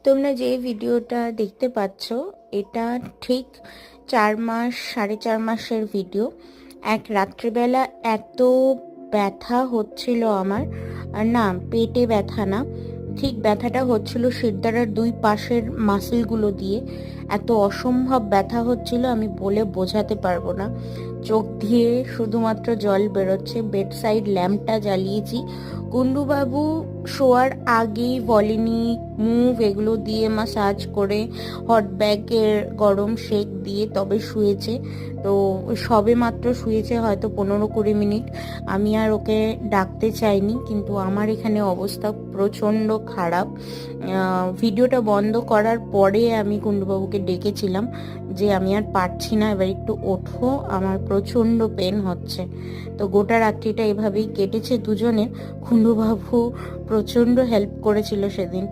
তোমরা যে ভিডিওটা দেখতে পাচ্ছ এটা ঠিক 4 মাস 4.5 মাসের ভিডিও। এক রাত্রিবেলা এত ব্যথা হচ্ছিল আমার, আর না পেটে ব্যথা না, ঠিক ব্যথাটা হচ্ছিল শিরদাঁড়ার দুই পাশের মাসেলগুলো দিয়ে। এত অসম্ভব ব্যথা হচ্ছিল আমি বলে বোঝাতে পারবো না। চোখ দিয়ে শুধুমাত্র জল বেরোচ্ছে। Bed side ল্যাম্পটা জ্বালিয়েছি। কুন্ডুবাবু শোয়ার আগেই বলেনি মুভ এগুলো দিয়ে মাসাজ করে হট ব্যাগের গরম শেক দিয়ে তবে শুয়েছে। তো সবে মাত্র শুয়েছে, হয়তো 15-20 মিনিট। আমি আর ওকে ডাকতে চাইনি, কিন্তু আমার এখানে অবস্থা প্রচণ্ড খারাপ। ভিডিওটা বন্ধ করার পরে আমি কুন্ডুবাবুকে ডেকেছিলাম যে আমি আর পারছি না, এবার একটু ওঠো, আমার প্রচণ্ড পেন হচ্ছে। তো গোটা রাত্রিটা এভাবেই কেটেছে দুজনের। কুন্ডুবাবু প্রচণ্ড হেল্প করেছিল সেদিন।